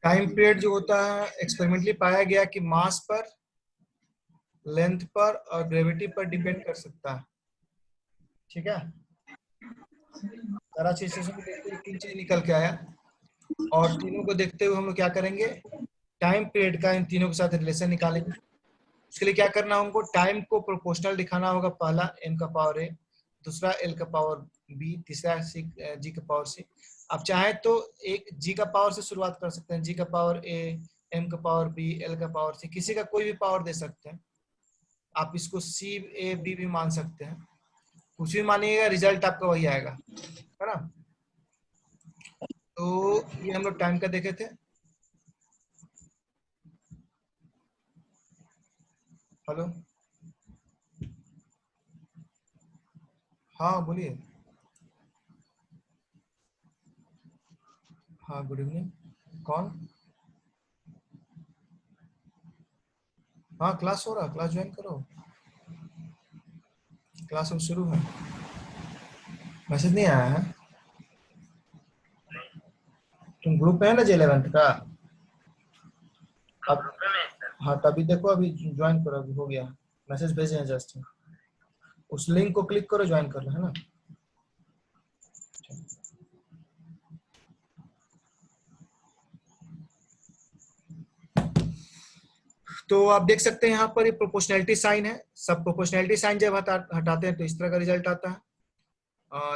Time period जो होता है एक्सपेरिमेंटली पाया गया कि मास पर, लेंथ पर और ग्रेविटी पर डिपेंड कर सकता है। ठीक है, सारा सिचुएशन को देखते हुए 3 चीज निकल के आया, और तीनों को देखते हुए हम लोग क्या करेंगे, टाइम पीरियड का इन तीनों के साथ रिलेशन निकालेंगे। उसके लिए क्या करना है, हमको टाइम को प्रोपोर्शनल दिखाना होगा। पहला n का पावर a, दूसरा l का पावर b, तीसरा g का पावर c। आप चाहे तो एक g का पावर से शुरुआत कर सकते हैं, g का पावर a, m का पावर b, l का पावर c, किसी का कोई भी पावर दे सकते हैं। आप इसको c a b भी मान सकते हैं, कुछ भी मानिएगा रिजल्ट आपका वही आएगा, है ना। तो ये हम लोग टाइम का देखे थे। हेलो, हाँ बोलिए। हाँ गुड इवनिंग, कौन? हाँ क्लास हो रहा, क्लास ज्वाइन करो, क्लास अब शुरू है। मैसेज नहीं आया है? तुम ग्रुप में है ना J11 का? अब हाँ तभी देखो, अभी ज्वाइन करो, अभी हो गया, मैसेज भेजे हैं जस्ट। उस लिंक को क्लिक करो, ज्वाइन कर लो, है ना। तो आप देख सकते हैं यहाँ पर ये प्रोपोर्शनैलिटी साइन है। सब प्रोपोर्शनैलिटी साइन जब हटाते हैं तो इस तरह का रिजल्ट आता है।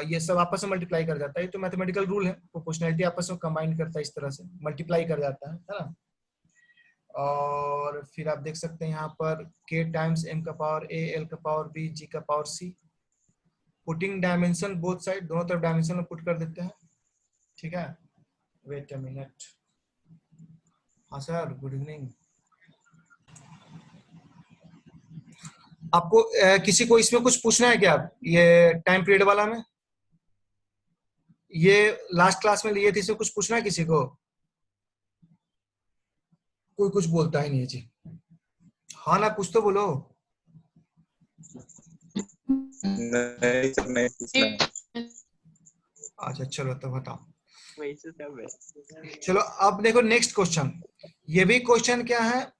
ये सब आपस में मल्टीप्लाई कर जाता है, ये तो मैथमेटिकल रूल है, प्रोपोर्शनैलिटी आपस में कंबाइन करता है, इस तरह से मल्टीप्लाई कर जाता है ना। और फिर आप देख सकते हैं यहाँ पर k टाइम्स m का पावर a, l का पावर b, g का power c। Putting dimension both side, दोनों तरफ डायमेंशन में पुट कर देते हैं। ठीक है, वेट अ मिनट। हाँ सर, गुड इवनिंग। आपको किसी को इसमें कुछ पूछना है क्या, ये टाइम पीरियड वाला में? ये लास्ट क्लास में लिए थे, इसमें कुछ पूछना है किसी को? कोई कुछ बोलता ही नहीं है जी। हाँ ना, कुछ तो बोलो। नहीं सर, नहीं पूछना है। अच्छा चलो तो बताओ। चलो अब देखो नेक्स्ट क्वेश्चन। ये भी क्वेश्चन क्या है,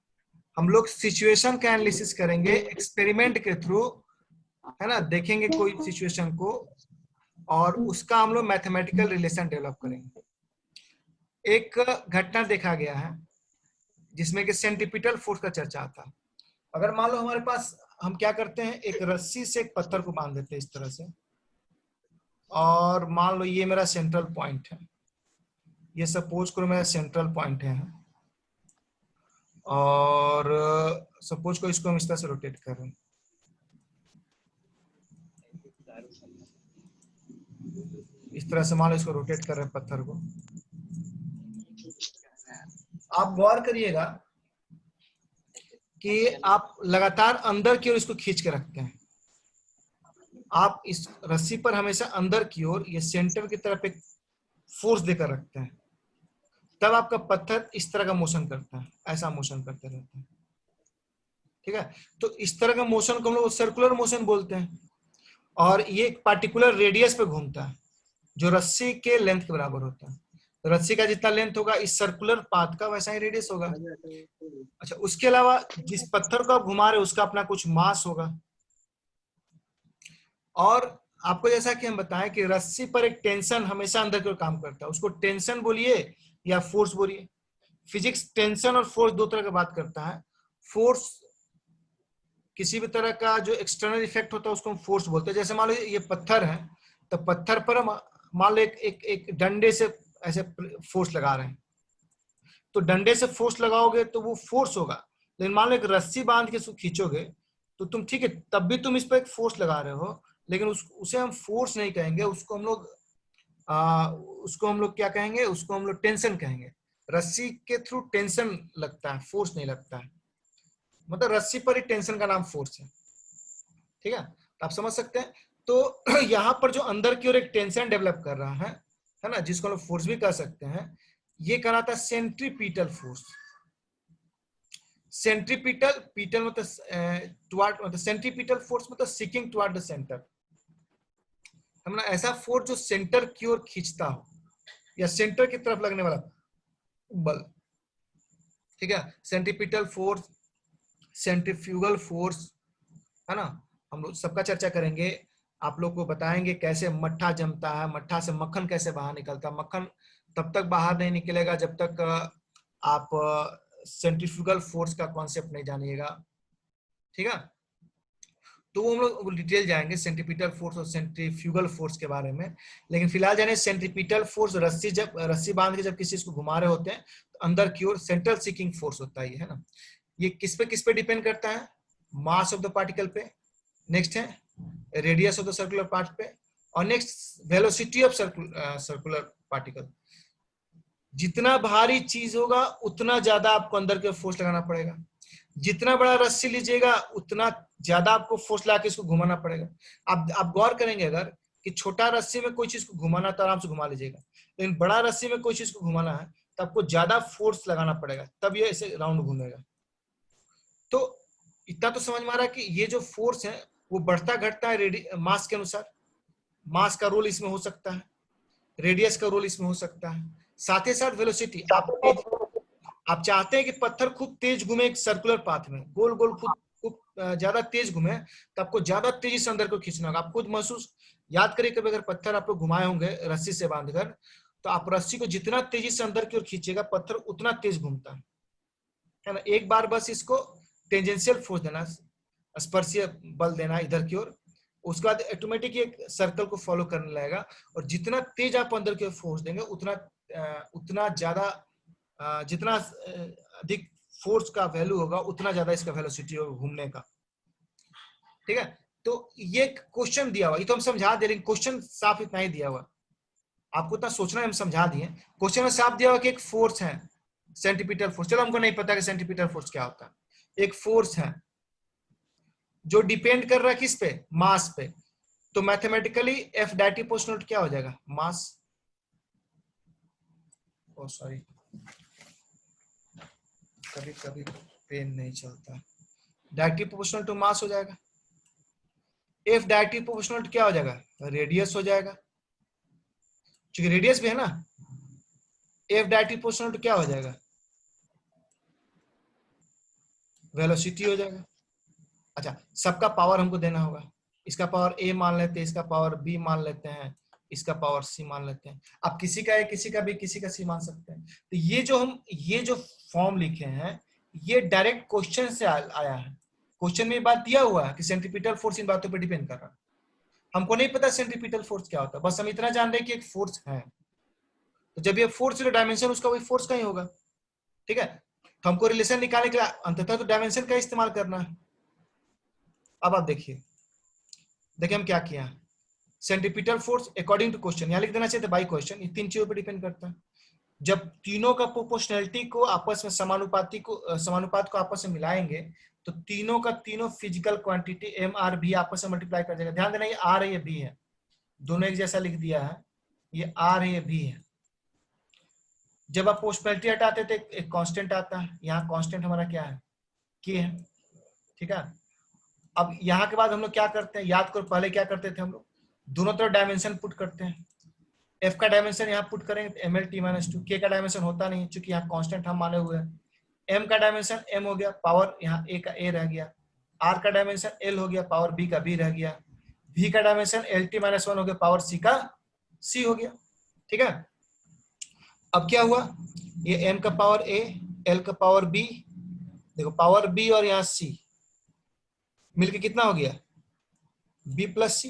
हम लोग सिचुएशन का एनालिसिस करेंगे एक्सपेरिमेंट के थ्रू, है ना। देखेंगे कोई सिचुएशन को और उसका हम लोग मैथमेटिकल रिलेशन डेवलप करेंगे। एक घटना देखा गया है जिसमें कि सेंट्रीपिटल फोर्स का चर्चा आता। अगर मान लो हमारे पास, हम क्या करते हैं, एक रस्सी से एक पत्थर को बांध देते हैं इस तरह से, और मान लो ये मेरा सेंट्रल पॉइंट है, ये सपोज करो मेरा सेंट्रल पॉइंट है, और सपोज को इसको हम इस तरह से रोटेट कर रहे हैं, इस तरह से मान लो इसको रोटेट कर रहे हैं पत्थर को। आप गौर करिएगा कि आप लगातार अंदर की ओर इसको खींच के रखते हैं। आप इस रस्सी पर हमेशा अंदर की ओर, ये सेंटर की तरफ एक फोर्स देकर रखते हैं, तब आपका पत्थर इस तरह का मोशन करता है, ऐसा मोशन करते रहता है। ठीक है, तो इस तरह का मोशन को हम लोग सर्कुलर मोशन बोलते हैं, और ये एक पार्टिकुलर रेडियस पे घूमता है जो रस्सी के लेंथ के बराबर होता है। तो रस्सी का जितना लेंथ होगा इस सर्कुलर पाथ का वैसा ही रेडियस होगा। अच्छा, उसके अलावा जिस पत्थर को आप घुमा रहे हो उसका अपना कुछ मास होगा। और आपको जैसा कि हम बताएं कि रस्सी पर एक टेंशन हमेशा अंदर की ओर काम करता है, उसको टेंशन बोलिए या फोर्स बोलिए। फिजिक्स टेंशन और फोर्स दो तरह का बात करता है। फोर्स किसी भी तरह का जो एक्सटर्नल इफेक्ट होता है उसको हम फोर्स बोलते हैं। जैसे मान लो ये पत्थर है, तो पत्थर पर हम मान लो एक डंडे से ऐसे फोर्स लगा रहे हैं, तो डंडे से फोर्स लगाओगे तो वो फोर्स होगा। लेकिन मान लो एक रस्सी बांध के खींचोगे तो तुम, ठीक है, तब भी तुम इस पर एक फोर्स लगा रहे हो, लेकिन उसे हम फोर्स नहीं कहेंगे, उसको हम लोग क्या कहेंगे, उसको हम लोग टेंशन कहेंगे। रस्सी के थ्रू टेंशन लगता है, फोर्स नहीं लगता है। मतलब रस्सी पर ही टेंशन का नाम फोर्स है। ठीक है, तो आप समझ सकते हैं। तो यहाँ पर जो अंदर की ओर एक टेंशन डेवलप कर रहा है ना, जिसको हम फोर्स भी कह सकते हैं, ये कहलाता है सेंट्रीपिटल फोर्स। सेंट्रीपिटल, पीटल मतलब टुवर्ड, मतलब सेंट्रीपिटल फोर्स मतलब सीकिंग टुवर्ड द सेंटर, हमने ऐसा फोर्स जो सेंटर की ओर खींचता हो या सेंटर की तरफ लगने वाला। बल, ठीक है। सेंट्रीपिटल फोर्स, सेंट्रीफ्यूगल फोर्स, है ना, हम लोग सबका चर्चा करेंगे। आप लोग को बताएंगे कैसे मट्ठा जमता है, मट्ठा से मक्खन कैसे बाहर निकलता है। मक्खन तब तक बाहर नहीं निकलेगा जब तक आप सेंट्रीफ्यूगल फोर्स का कॉन्सेप्ट नहीं जानिएगा, ठीक है। तो वो हम लोग डिटेल जाएंगे सेंट्रीपिटल फोर्स और सेंट्रीफ्यूगल फोर्स के बारे में। लेकिन फिलहाल जाने सेंट्रीपिटल फोर्स, रस्सी जब रस्सी बांध के जब किसी चीज को घुमा रहे होते हैं तो अंदर की ओर सेंट्रल सीकिंग फोर्स होता है ना। ये किस पे डिपेंड करता है? मास ऑफ द पार्टिकल पे, नेक्स्ट है radius of the circular part पे, और next velocity of circular particle. जितना भारी चीज होगा उतना ज्यादा आपको अंदर के फोर्स लगाना पड़ेगा। जितना बड़ा रस्सी लीजिएगा उतना ज्यादा आपको फोर्स लगा के इसको घुमाना पड़ेगा। आप गौर करेंगे अगर कि छोटा रस्सी में कोई चीज को घुमाना तो आराम से घुमा लीजिएगा, लेकिन बड़ा रस्सी में कोई चीज को घुमाना है तो आपको ज्यादा फोर्स लगाना पड़ेगा, तब ये ऐसे राउंड घूमेगा। तो इतना तो समझ में आ रहा है कि ये जो फोर्स है वो बढ़ता घटता है मास के अनुसार। मास का रोल इसमें हो सकता है, रेडियस का रोल इसमें हो सकता है, साथ ही साथ वेलोसिटी। आप चाहते हैं कि पत्थर खूब तेज घूमे एक सर्कुलर पाथ में, गोल गोल खूब खूब ज्यादा तेज घूमे, तो आपको ज्यादा तेजी से अंदर को खींचना होगा। आप खुद महसूस याद करिए, कभी अगर पत्थर आप लोग घुमाए होंगे रस्सी से बांधकर, तो आप रस्सी को जितना तेजी से अंदर की ओर खींचेगा पत्थर उतना तेज घूमता है ना। एक बार बस इसको टेंजेंशियल फोर्स देना, स्पर्शीय बल देना इधर की ओर, उसके बाद ऑटोमेटिक एक सर्कल को फॉलो करने लगेगा। और जितना तेज आप अंदर की ओर फोर्स देंगे उतना ज्यादा, जितना अधिक फोर्स का वैल्यू होगा उतना ज्यादा इसका वेलोसिटी होगा घूमने का, ठीक है। तो ये क्वेश्चन दिया हुआ, ये तो हम समझा दे, लेकिन क्वेश्चन साफ इतना ही दिया हुआ, आपको इतना सोचना है, हम समझा दिए। क्वेश्चन में साफ दिया हुआ कि एक फोर्स है सेंटीपिटल फोर्स। चलो हमको नहीं पता कि सेंटीपिटल फोर्स क्या होता है। एक फोर्स है जो डिपेंड कर रहा है किस पे? मास पे। तो मैथमेटिकली एफ डायटी पोर्शनल क्या हो जाएगा? मास, ओ सॉरी कभी कभी पेन नहीं चलता, डायरेक्टली प्रोपोर्शनल टू मास हो जाएगा। एफ डायरेक्टली प्रोपोर्शनल टू क्या हो जाएगा? रेडियस हो जाएगा, क्योंकि रेडियस भी है ना। एफ डायरेक्टली प्रोपोर्शनल टू क्या हो जाएगा? वेलोसिटी हो जाएगा। अच्छा, सबका पावर हमको देना होगा। इसका पावर ए मान लेते हैं, इसका पावर बी मान लेते हैं, इसका पावर सी मान लेते हैं। आप किसी का ए, किसी का बी, किसी का सी मान सकते हैं। तो ये जो फॉर्म लिखे हैं ये डायरेक्ट क्वेश्चन से आया है। क्वेश्चन में बात दिया हुआ है कि सेंट्रीपिटल फोर्स इन बातों पर डिपेंड कर रहा है। हमको नहीं पता सेंट्रीपिटल फोर्स क्या होता है, बस हम इतना जान रहे हैं कि एक फोर्स है। तो जब ये फोर्स डायमेंशन उसका वही फोर्स का ही होगा, ठीक है। तो हमको रिलेशन निकालने के लिए अंततः तो डायमेंशन का इस्तेमाल करना है। अब आप देखिए हम क्या किया। Centripetal force according to question, यहां लिख देना चाहिए बाई क्वेश्चन, ये तीन चीजों पर डिपेंड करता है। जब तीनों का प्रोपोर्शनैलिटी को आपस में समानुपात को आपस में मिलाएंगे तो तीनों का तीनों फिजिकल क्वांटिटी एम आर भी आपस में मल्टीप्लाई कर जाएगा। ध्यान देना ये आर है ये बी है, दोनों एक जैसा लिख दिया है, ये आर है ये बी है। जब आप प्रोपोर्शनैलिटी हटाते थे एक कांस्टेंट आता है, यहाँ कांस्टेंट हमारा क्या है? के है, ठीक है। अब यहाँ के बाद हम लोग क्या करते हैं, याद करो पहले क्या करते थे हम लोग, दोनों तरफ डायमेंशन पुट करते हैं। एफ का डायमेंशन यहाँ पुट करेंगे तो M L T minus two, के का डायमेंशन होता नहीं चूंकि यहाँ कांस्टेंट हम माने हुए हैं। एम का डायमेंशन एम हो गया, पावर यहाँ ए का ए रह गया। आर का डायमेंशन एल हो गया, पावर बी का बी रह गया। भी का dimension L T minus one हो गया, पावर सी का सी हो गया, ठीक है। अब क्या हुआ, ये एम का पावर ए, एल का पावर बी, देखो पावर बी और यहाँ सी मिलके कितना हो गया? बी प्लस सी।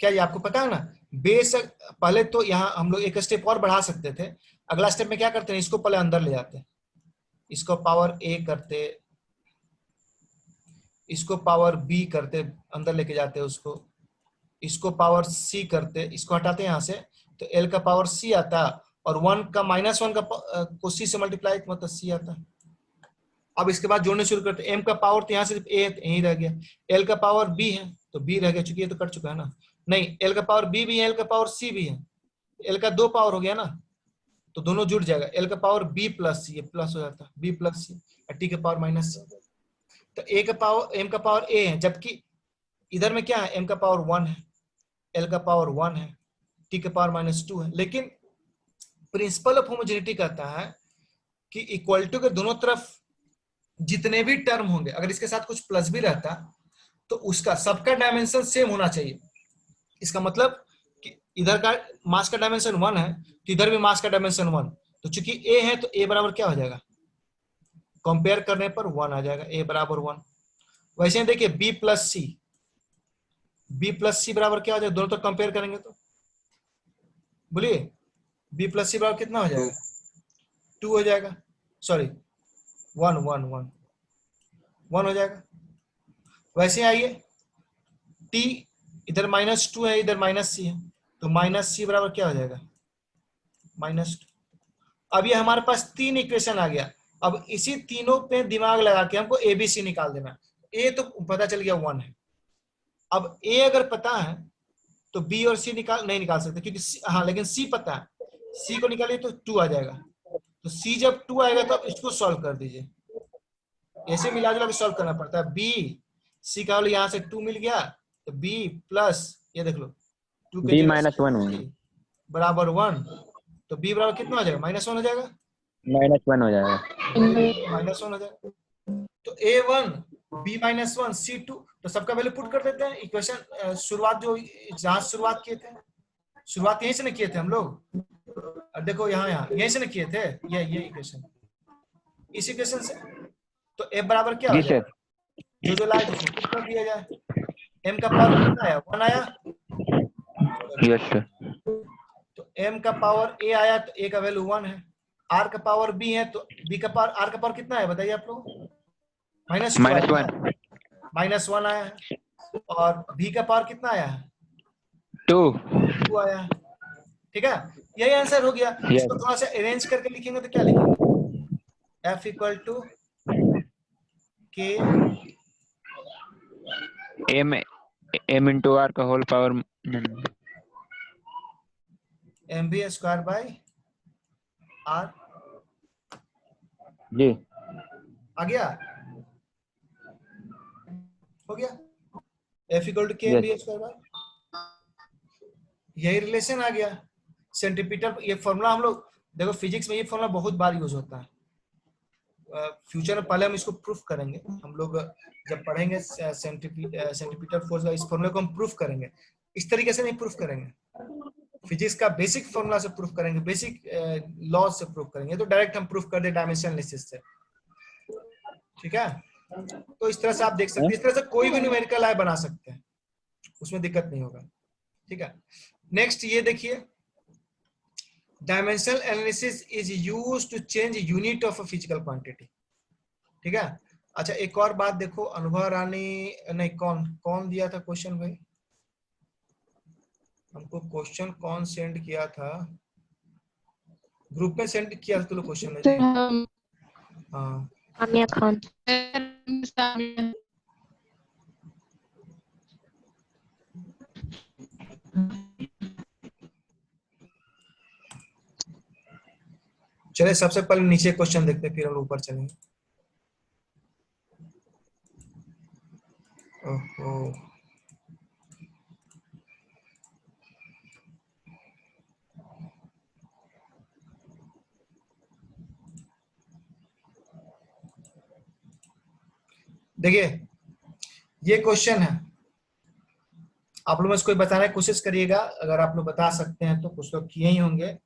क्या ये आपको पता है ना? बेस पहले तो यहाँ हम लोग एक स्टेप और बढ़ा सकते थे। अगला स्टेप में क्या करते हैं, इसको पहले अंदर ले जाते हैं, इसको पावर ए करते, इसको पावर बी करते, अंदर लेके जाते हैं उसको, इसको पावर सी करते, इसको हटाते हैं यहाँ से तो एल का पावर सी आता, और वन का माइनस वन का को सी से मल्टीप्लाई मतलब सी आता। अब इसके बाद जोड़ने शुरू करते, एम का पावर तो यहाँ सिर्फ ए यहीं रह गया, एल का पावर बी है तो बी रह गया, चूंकि ये तो कट चुका है ना। नहीं, एल का पावर बी भी है, एल का पावर सी भी है, एल का दो पावर हो गया ना, तो दोनों जुड़ जाएगा। एल का पावर बी प्लस सी, ये प्लस हो जाता है बी प्लस सी, टी का पावर माइनस सी। तो ए का पावर, एम का पावर ए है, जबकि इधर में क्या है, एम का पावर वन है, एल का पावर वन है, टी के पावर -2 है, लेकिन प्रिंसिपल ऑफ होमोजेनिटी कहता है कि इक्वलिटी के दोनों तरफ जितने भी टर्म होंगे, अगर इसके साथ कुछ प्लस भी रहता तो उसका सबका डायमेंशन सेम होना चाहिए। इसका मतलब कि इधर का मास का डायमेंशन 1 है तो इधर भी मास का डायमेंशन 1, तो चूंकि ए है तो ए बराबर क्या हो जाएगा, कंपेयर करने पर 1 आ जाएगा, ए बराबर 1। वैसे ही देखिए बी प्लस सी बराबर क्या हो जाएगा, दोनों तो कंपेयर करेंगे तो बोलिए बी प्लस सी बराबर कितना हो जाएगा, 2 हो जाएगा, सॉरी 1 हो जाएगा। वैसे आइए टी इधर -2 है, इधर -c है, तो -c बराबर क्या हो जाएगा, -2। अब ये हमारे पास 3 इक्वेशन आ गया। अब इसी तीनों पे दिमाग लगा के हमको ए बी सी निकाल देना। ए तो पता चल गया 1 है। अब ए अगर पता है तो बी और सी नहीं निकाल सकते, क्योंकि हाँ लेकिन सी पता है, सी को निकालिए तो 2 आ जाएगा। तो सी जब 2 आएगा तो आप इसको सॉल्व कर दीजिए, ऐसे मिला जुला के सॉल्व करना पड़ता है। बी सी का यहाँ से 2 मिल गया, तो बी प्लस ये देख लो 2 के b जगह -1 होगा, बराबर 1, तो बी बराबर कितना हो जाएगा, -1 हो जाएगा, -1 हो जाएगा। -1 हो जाएगा। तो A1 B-1 C2, तो सबका वैल्यू पुट कर देते हैं। इक्वेशन शुरुआत जो जहां शुरुआत किए थे, शुरुआत यहीं से ना किए थे हम लोग, देखो यहाँ यहीं से ना किए थे, ये इक्वेशन, इस इक्वेशन से। तो F बराबर क्या हो जी सर। जाएगा, जो लाए थे उसको पुट कर दिया जाए। M का पावर कितना आया, 1 आया, यस सर। तो M का पावर A आया तो A का वैल्यू 1 है। R का पावर B है तो B का पावर, R का पावर कितना है बताइए आप लोग, -1 -1 आया है। और B का पावर कितना आया है, 2 आया है। ठीक है, यही आंसर हो गया। इसको थोड़ा सा अरेंज करके लिखेंगे तो क्या लिखेंगे, F equal to K m into r का whole power mv square by r। जी आ गया, हो गया, F equal to K mv square by, यही रिलेशन आ गया। सेंटीमीटर, ये फॉर्मूला हम लोग देखो फिजिक्स में ये फॉर्मूला बहुत बार यूज होता है। फ्यूचर में पहले हम इसको प्रूफ करेंगे, हम लोग जब पढ़ेंगे सेंटीमीटर फोर्स का, इस फॉर्मूले को हम प्रूफ करेंगे। इस तरीके से नहीं प्रूफ करेंगे, फिजिक्स का बेसिक फॉर्मूला से प्रूफ करेंगे, बेसिक लॉ से प्रूफ करेंगे, तो डायरेक्ट हम प्रूफ कर दे डायमेंशन एनालिसिस से। ठीक है, तो इस तरह से आप देख सकते हैं, इस तरह से कोई भी न्यूमेरिकल आय बना सकते हैं, उसमें दिक्कत नहीं होगा। ठीक है, नेक्स्ट ये देखिए, dimensional analysis is used to change unit of a physical quantity. ठीक है, अच्छा एक और बात देखो, अनुभव रानी नहीं, कौन दिया था क्वेश्चन भाई, हमको क्वेश्चन कौन सेंड किया था, ग्रुप में सेंड किया था तुम क्वेश्चन में? हाँ आमिया खान। चले सबसे पहले नीचे क्वेश्चन देखते हैं, फिर हम ऊपर चलेंगे। ओहो, देखिए ये क्वेश्चन है, आप लोग इसको बताने की कोशिश करिएगा, अगर आप लोग बता सकते हैं तो, कुछ लोग किए ही होंगे।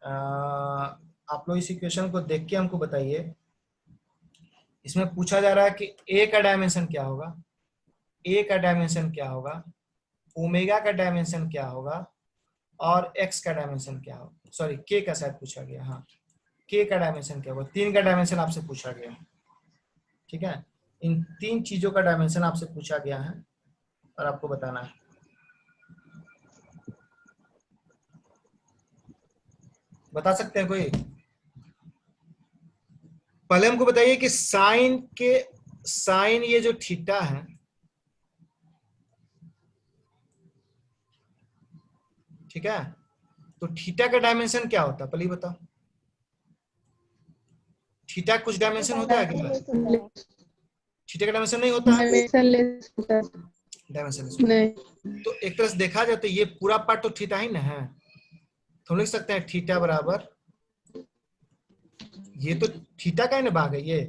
आप लोग इस इक्वेशन को देख के हमको बताइए। इसमें पूछा जा रहा है कि ए का डायमेंशन क्या होगा, ए का डायमेंशन क्या होगा, ओमेगा का डायमेंशन क्या होगा, और एक्स का डायमेंशन क्या होगा, सॉरी के का शायद पूछा गया, हाँ के का डायमेंशन क्या होगा, 3 का डायमेंशन आपसे पूछा गया। ठीक है, इन 3 चीजों का डायमेंशन आपसे पूछा गया है और आपको बताना है। बता सकते हैं कोई? पहले हमको बताइए कि साइन ये जो थीटा है, ठीक है, तो थीटा का डायमेंशन क्या होता है, पहले बताओ। थीटा कुछ डायमेंशन होता है क्या? थीटा का डायमेंशन नहीं होता है, डायमेंशन। नहीं। तो एक तरह से देखा जाए तो ये पूरा पार्ट तो थीटा ही ना है, तो हम लिख सकते हैं थीटा बराबर, ये तो थीटा का ही ना भाग है ये,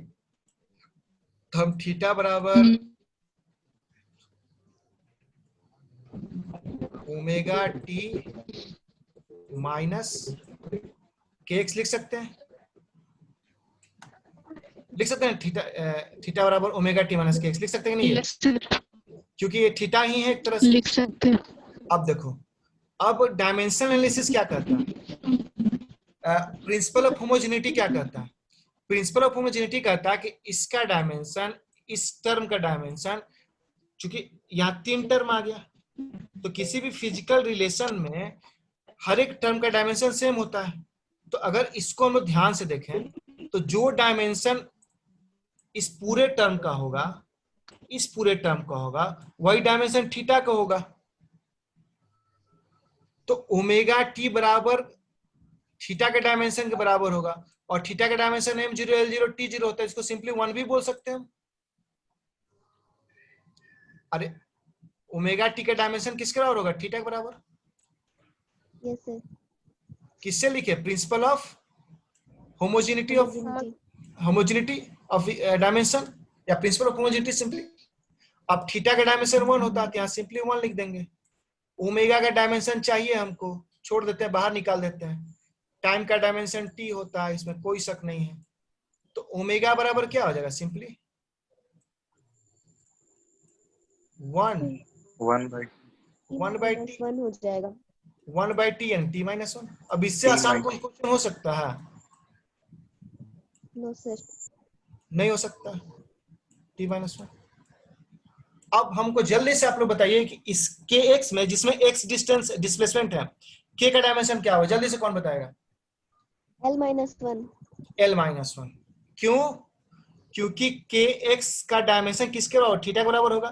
तो हम थीटा बराबर ओमेगा टी माइनस के एक्स लिख सकते हैं, लिख सकते हैं थीटा बराबर ओमेगा टी माइनस के एक्स लिख सकते हैं नहीं, यस सर, क्योंकि ये थीटा ही है एक तरह से। लिख सकते हैं। अब देखो, अब डायमेंशनल एनालिसिस क्या करता है, प्रिंसिपल ऑफ होमोजेनिटी क्या करता है, प्रिंसिपल ऑफ होमोजेनिटी कहता है कि इसका डायमेंशन, इस टर्म का डायमेंशन, चूंकि यहाँ 3 टर्म आ गया, तो किसी भी फिजिकल रिलेशन में हर एक टर्म का डायमेंशन सेम होता है। तो अगर इसको हम लोग ध्यान से देखें तो जो डायमेंशन इस पूरे टर्म का होगा, इस पूरे टर्म का होगा, वही डायमेंशन थीटा का होगा। तो ओमेगा टी बराबर थीटा के डायमेंशन के बराबर होगा, और थीटा का डायमेंशन m0 l0 t0 होता है, इसको सिंपली 1 भी बोल सकते हैं हम। अरे ओमेगा टी का डायमेंशन किसके बराबर होगा, थीटा के बराबर। यस सर, किससे लिखे, principal of homogeneity of dimension, या प्रिंसिपल ऑफ होमोजेनिटी सिंपली। अब थीटा का डायमेंशन 1 होता है, यहाँ सिंपली 1 लिख देंगे। ओमेगा का डायमेंशन चाहिए हमको, छोड़ देते हैं, बाहर निकाल देते हैं। टाइम का डायमेंशन टी होता है, इसमें कोई शक नहीं है। तो ओमेगा बराबर क्या हो जाएगा, सिंपली 1 1 by t, 1 हो जाएगा। 1 by t and t minus 1। अब इससे T आसान minus- कोई क्वेश्चन हो सकता है, नो सर, नहीं हो सकता, t minus 1। अब हमको जल्दी से आप लोग बताइए कि इस kx में, जिसमें x डिस्टेंस डिस्प्लेसमेंट है, k का डायमेंशन क्या होगा, जल्दी से कौन बताएगा। L-1। l minus 1। क्यों, क्योंकि kx का डायमेंशन किसके बराबर, थीटा के बराबर होगा।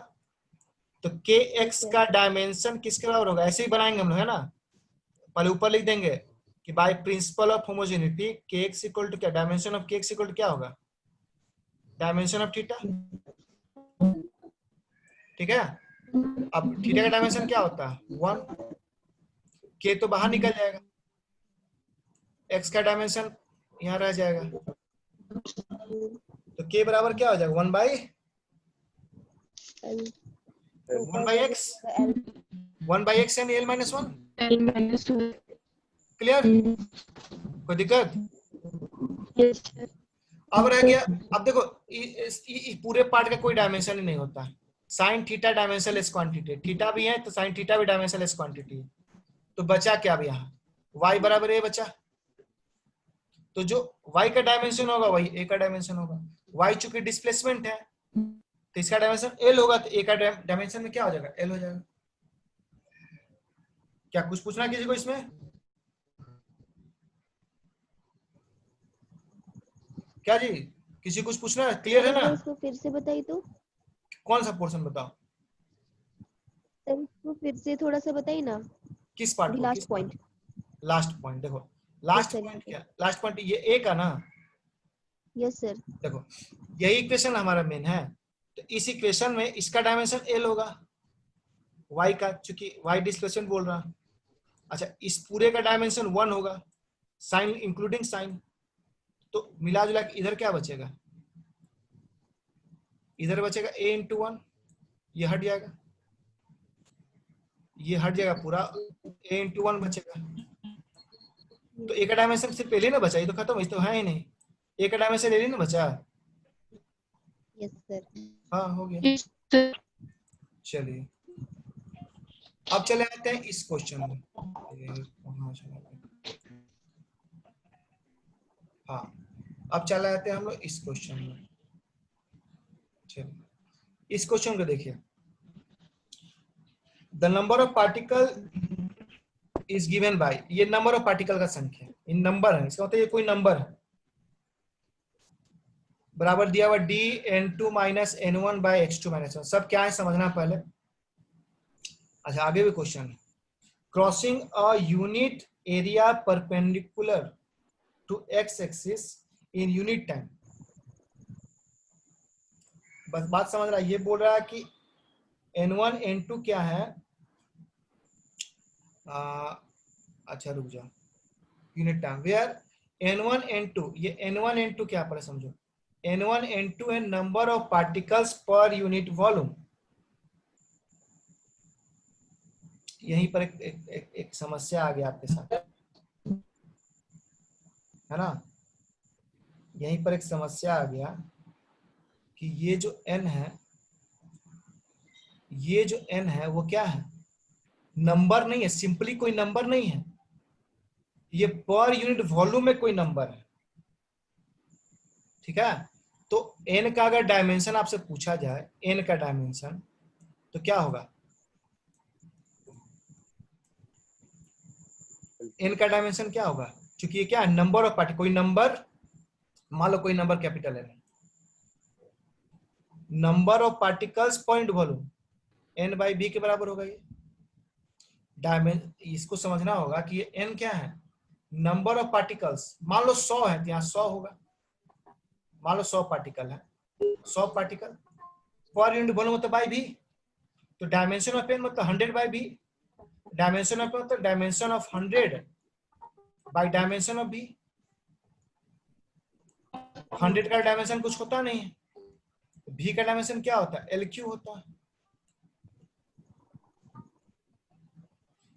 तो kx का डायमेंशन किसके बराबर होगा, ऐसे ही बनाएंगे हम लोग, है ना। पहले ऊपर लिख देंगे कि by principle of homogeneity kx equal to क्या, dimension of kx equal to क्या होगा, डायमेंशन ऑफ थीटा। ठीक है, अब थीटा का डायमेंशन क्या होता है, 1, k तो बाहर निकल जाएगा, x का डायमेंशन यहाँ रह जाएगा, तो k बराबर क्या हो जाएगा, 1 by x, 1 by x and l minus 1। L-1। Clear, कोई दिक्कत। Yes sir. अब रह गया, अब देखो पूरे पार्ट का कोई डायमेंशन ही नहीं होता है। Sine theta dimensionless quantity, theta भी है तो साइन थीटा भी डायमेंशनलेस क्वांटिटी है। तो बचा क्या अब यहाँ, y बराबर a बचा। तो जो y का डायमेंशन होगा वही a का डायमेंशन होगा। y चूंकि डिस्प्लेसमेंट है तो इसका डायमेंशन l होगा, तो a का डायमेंशन में क्या हो जाएगा, l हो जाएगा। क्या कुछ पूछना किसी को इसमें, क्या जी, किसी कुछ पूछना है, क्लियर है ना। इसको फिर से बताइए तो, कौन सा पोर्शन बताओ, सर इसको फिर से थोड़ा सा बताइए ना, किस पार्ट को, लास्ट पॉइंट। लास्ट पॉइंट देखो, लास्ट Yes, sir. पॉइंट क्या, लास्ट पॉइंट ये ए का ना। यस सर, देखो यही इक्वेशन हमारा मेन है, तो इस इक्वेशन में इसका डायमेंशन एल होगा, y का, चूंकि y डिस्प्लेसमेंट बोल रहा। अच्छा, इस पूरे का डायमेंशन 1 होगा, साइन इंक्लूडिंग साइन। तो मिला जुला के इधर क्या बचेगा, इधर बचेगा a इंटू 1, ये हट जाएगा, ये हट जाएगा पूरा, a इंटू 1 बचेगा। तो a का डायमेंशन सिर्फ पहले ना बचा, ये तो खत्म, इस तो है ही नहीं, a का डायमेंशन ले ना बचा। यस सर, हाँ हो गया। Yes sir. चलिए अब चले आते हैं इस क्वेश्चन में। ये कहाँ चला गया? हाँ, अब चले आते हैं हम लोग इस क्वेश्चन में। चलिए इस क्वेश्चन को देखिए, the number of particle is given by, ये नंबर ऑफ पार्टिकल का संख्या, इन नंबर है, इसका मतलब ये कोई नंबर है, बराबर दिया हुआ dn2 minus n1 bye x2 minus 1। सब क्या है समझना पहले। अच्छा आगे भी क्वेश्चन है, crossing a unit area perpendicular to x axis in unit time. बस बात समझ रहा है, ये बोल रहा है कि N1 N2 क्या है? अच्छा रुक जाओ, unit time where N1 N2, ये N1 N2 क्या पढ़े समझो। N1 N2 है नंबर ऑफ पार्टिकल्स पर यूनिट वॉल्यूम। यहीं पर एक समस्या आ गया आपके साथ, है ना। यहीं पर एक समस्या आ गया कि ये जो n है, ये जो n है वो क्या है? नंबर नहीं है, सिंपली कोई नंबर नहीं है, ये पर यूनिट वॉल्यूम में कोई नंबर है, ठीक है। तो n का अगर डायमेंशन आपसे पूछा जाए, n का डायमेंशन, तो क्या होगा? n का डायमेंशन क्या होगा? क्योंकि ये क्या है? नंबर ऑफ पार्टिकल, कोई नंबर, मान लो कोई नंबर कैपिटल है, number of particles point volume n by B के बराबर होगा। ये इसको समझना होगा कि ये n क्या है? Number of particles. मान लो 100 है तो यहाँ 100 होगा, मान लो 100 पार्टिकल है, 100 पार्टिकल पर यूनिट वॉल्यूम मतलब बाई बी, तो डायमेंशन ऑफ n मतलब 100 बाई बी, डायमेंशन ऑफ मतलब dimension of 100 by dimension of B. 100 का डायमेंशन कुछ होता नहीं है, v का डायमेंशन क्या होता है? LQ होता है।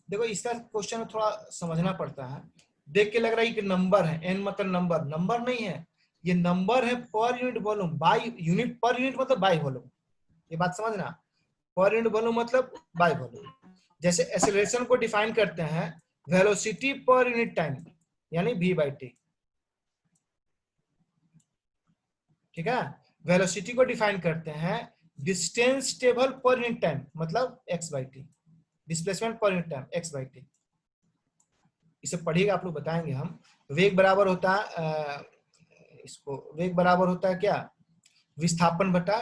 देखो इस तरह क्वेश्चन में थोड़ा समझना पड़ता है, देख के लग रहा है कि नंबर है, n मतलब नंबर, नंबर नहीं है, ये नंबर है पर unit volume, by unit, per unit मतलब बाई वॉल्यूम, ये बात समझना। पर यूनिट वॉल्यूम मतलब बाई वॉल्यूम। जैसे एक्सेलरेशन को डिफाइन करते हैं वेलोसिटी पर यूनिट टाइम, यानी v बाई टी, ठीक है। वेलोसिटी को डिफाइन करते हैं डिस्टेंस टेबल पर यूनिट टाइम, मतलब x by T, displacement per unit time x by T. इसे पढ़िएगा, आप लोग बताएंगे हम। वेग बराबर होता है इसको, वेग बराबर होता है क्या? विस्थापन बटा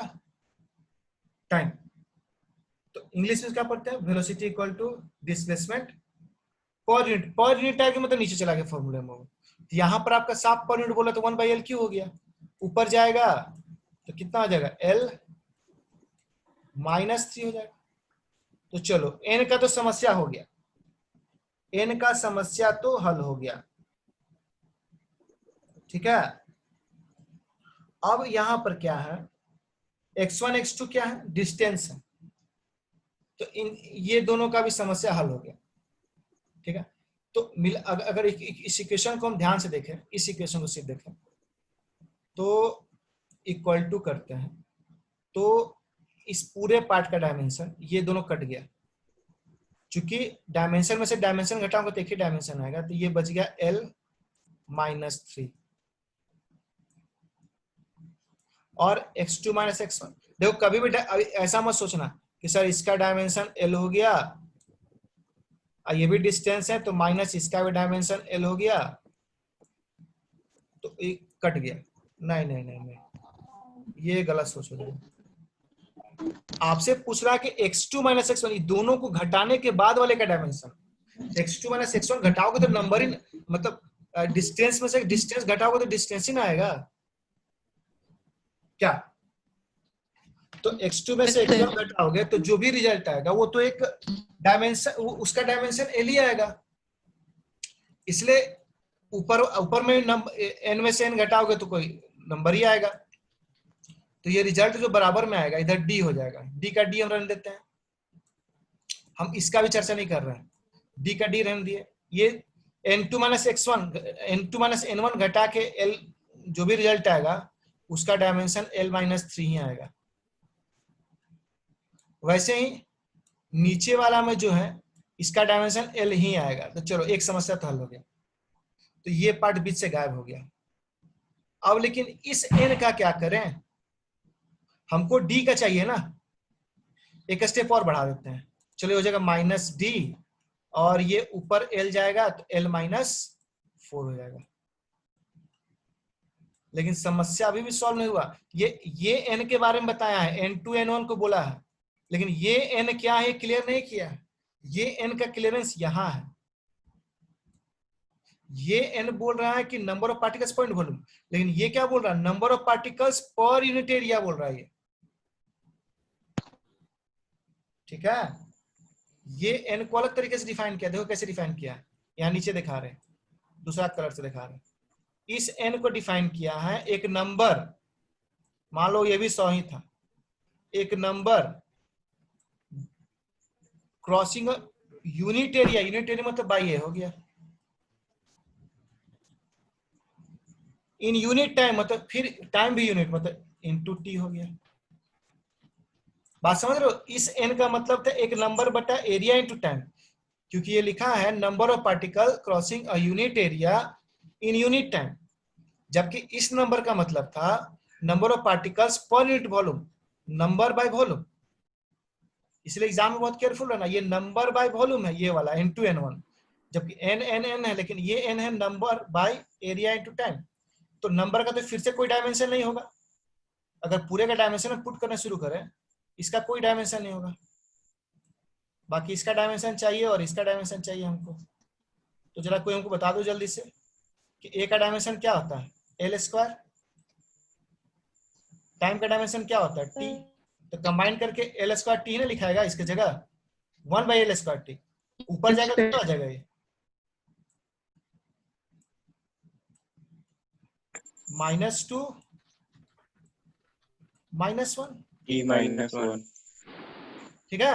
टाइम। तो इंग्लिश में क्या पढ़ते हैं? Velocity equal to displacement per unit, per unit time के मतलब नीचे चला गया फॉर्मूले में। तो यहाँ पर आपका साफ पर यूनिट बोला तो 1/L क्यू हो गया, ऊपर जाएगा तो कितना हो जाएगा? L -3 हो जाएगा। तो चलो n का तो समस्या हो गया, n का समस्या तो हल हो गया, ठीक है। अब यहां पर क्या है? x1 x2 क्या है? डिस्टेंस है। तो इन ये दोनों का भी समस्या हल हो गया, ठीक है। तो अगर इस इक्वेशन को हम ध्यान से देखें, इस इक्वेशन को सिर्फ देखें तो इक्वल टू करते हैं, तो इस पूरे पार्ट का डायमेंशन ये दोनों कट गया, चूंकि डायमेंशन में से डायमेंशन घटाओगे तो एक ही डायमेंशन आएगा, तो ये बच गया L -3 और x2 - x1। देखो कभी भी ऐसा मत सोचना कि सर इसका डायमेंशन L हो गया, ये भी डिस्टेंस है तो माइनस इसका भी डायमेंशन L हो गया तो एक कट गया। नहीं नहीं नहीं नहीं, ये गलत सोच रहे हैं। आपसे पूछ रहा है कि x2 - x1 दोनों को घटाने के बाद वाले का डायमेंशन, x2 - x1 घटाओगे तो नंबर ही, मतलब डिस्टेंस में से डिस्टेंस घटाओगे तो डिस्टेंस ही ना आएगा क्या? तो x2 में से x1 घटाओगे तो जो भी रिजल्ट आएगा वो तो एक डायमेंशन, उसका डायमेंशन L ही आएगा। इसलिए ऊपर में n में से n घटाओगे तो कोई नंबर ही आएगा। तो ये रिजल्ट जो बराबर में आएगा इधर d हो जाएगा, d का d हम रहने देते हैं, हम इसका भी चर्चा नहीं कर रहे हैं, d का d रहने दिए। ये n2 - x1, n2 - n1 घटा के L जो भी रिजल्ट आएगा उसका डायमेंशन L -3 ही आएगा। वैसे ही नीचे वाला में जो है इसका डायमेंशन L ही आएगा। तो चलो एक समस्या तो हल हो गया, तो ये पार्ट बीच से गायब हो गया। अब लेकिन इस n का क्या करें? हमको d का चाहिए ना, एक स्टेप और बढ़ा देते हैं, चलिए हो जाएगा -d और ये ऊपर L जाएगा तो L -4 हो जाएगा। लेकिन समस्या अभी भी सॉल्व नहीं हुआ। ये n के बारे में बताया है, n2 n1 को बोला है, लेकिन ये n क्या है क्लियर नहीं किया है। ये n का क्लियरेंस यहां है, ये n बोल रहा है कि number of particles point volume, लेकिन ये क्या बोल रहा है? Number of particles per unit area बोल रहा है ये। ठीक है, ये n को अलग तरीके से डिफाइन किया, देखो कैसे डिफाइन किया है, यहाँ नीचे दिखा रहे हैं, दूसरा कलर से दिखा रहे हैं। इस n को डिफाइन किया है एक नंबर, मान लो ये भी 100 ही था, एक number crossing unit area, unit area मतलब बाई ए हो गया, इन यूनिट टाइम मतलब फिर टाइम भी यूनिट मतलब इनटू टी हो गया। बात समझ रहे हो, इस n का मतलब था एक नंबर बटा एरिया इनटू टाइम, क्योंकि ये लिखा है number of particle crossing a unit area in unit time, जबकि इस नंबर का मतलब था नंबर ऑफ पार्टिकल्स पर unit volume, number by volume. इसलिए एग्जाम में बहुत केयरफुल रहना, ये नंबर बाय वॉल्यूम है ये वाला n2 n1, जबकि n n n है, लेकिन ये n है number by area into time. तो नंबर का तो फिर से कोई डायमेंशन नहीं होगा, अगर पूरे का डायमेंशन में पुट करना शुरू करें, इसका कोई डायमेंशन नहीं होगा, बाकी इसका डायमेंशन चाहिए और इसका डायमेंशन चाहिए हमको। तो जरा कोई हमको बता दो जल्दी से कि ए का डायमेंशन क्या होता है, एल स्क्वायर, टाइम का डायमेंशन क्या होता है टी, तो कंबाइन करके एल स्क्वायर टी ना लिखाएगा इसके जगह 1/l स्क्वायर टी, ऊपर जाएगा तो क्या हो जाएगा ये -2 -1, e -1। ठीक है।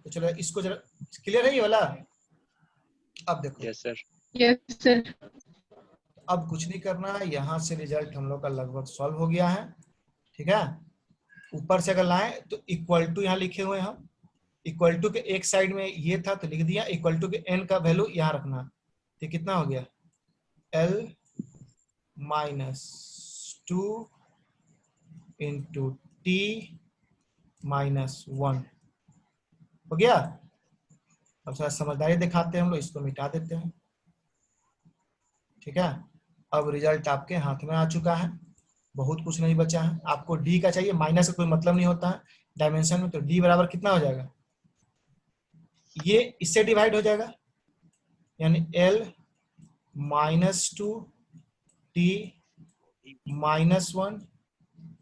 तो चलो इसको जरा क्लियर है ये वाला। अब देखो यस सर। Yes sir. अब कुछ नहीं करना है, यहाँ से रिजल्ट हम लोग का लगभग सॉल्व हो गया है, ठीक है। ऊपर से अगर लाएं तो इक्वल टू यहाँ लिखे हुए हैं हम, इक्वल टू के एक साइड में ये था तो लिख दिया, इक्वल टू के n का वैल्यू यहाँ रखना, तो कितना हो गया l -2 इंटू t -1 हो गया। अब थोड़ा समझदारी दिखाते हैं हम लोग, इसको मिटा देते हैं, ठीक है। अब रिजल्ट आपके हाथ में आ चुका है, बहुत कुछ नहीं बचा है। आपको डी का चाहिए, माइनस का कोई मतलब नहीं होता है डायमेंशन में, तो डी बराबर कितना हो जाएगा, ये इससे डिवाइड हो जाएगा, यानी l -2 t -1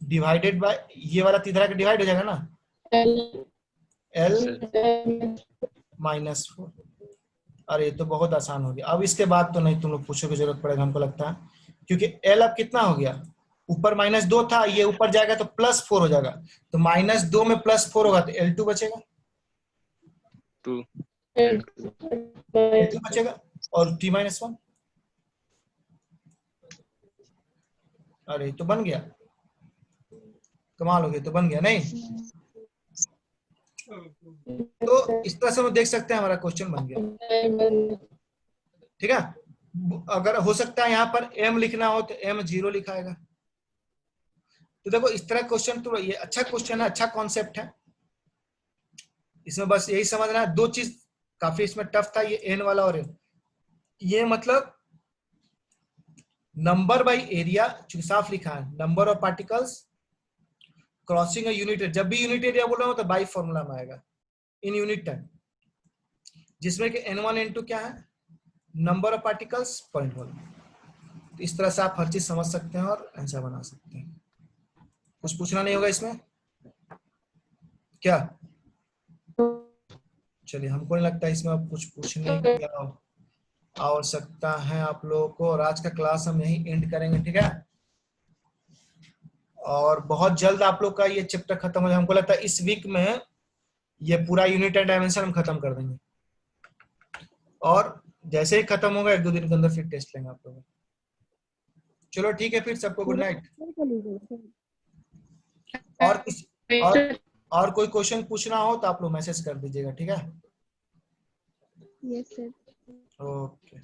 डिवाइडेड बाय ये वाला तीसरा का डिवाइड हो जाएगा ना, l -4। अरे ये तो बहुत आसान हो गया, अब इसके बाद तो नहीं तुम लोग पूछो की जरूरत पड़ेगा हमको लगता है, क्योंकि l अब कितना हो गया, ऊपर -2 था, ये ऊपर जाएगा तो +4 हो जाएगा, तो -2 में +4 होगा तो L2 बचेगा, 2 L2 बचेगा और t -1। अरे तो बन गया, कमाल हो गया, तो बन गया नहीं। तो इस तरह से हम देख सकते हैं हमारा क्वेश्चन बन गया, ठीक है। अगर हो सकता है यहाँ पर m लिखना हो तो m 0 लिखाएगा। तो देखो इस तरह क्वेश्चन, तो ये अच्छा क्वेश्चन है, अच्छा कॉन्सेप्ट है, इसमें बस यही समझना है। दो चीज काफी इसमें टफ था, ये n वाला और ये मतलब नंबर बाय एरिया, चूंकि साफ लिखा है number of particles crossing a unit, जब भी यूनिट एरिया बोल रहा हूं तो बाय फॉर्मूला में आएगा इन यूनिट टाइम, जिसमें कि n1 n2 क्या है, number of particles point volume. तो इस तरह से आप हर चीज समझ सकते हैं और आंसर बना सकते हैं। कुछ पूछना नहीं होगा इसमें क्या? चलिए, हमको नहीं लगता इसमें अब कुछ पूछने की आवश्यकता है आप लोगों को, और आज का क्लास हम यही एंड करेंगे, ठीक है। और बहुत जल्द आप लोग का ये चैप्टर खत्म हो जाए, हमको लगता है इस वीक में ये पूरा यूनिट एंड डायमेंशन हम खत्म कर देंगे, और जैसे ही खत्म होगा 1-2 दिन के अंदर फिर टेस्ट लेंगे आप लोग। चलो ठीक है, फिर सबको गुड नाइट। और कोई क्वेश्चन पूछना हो तो आप लोग मैसेज कर दीजिएगा, ठीक है। Yes sir. ओके।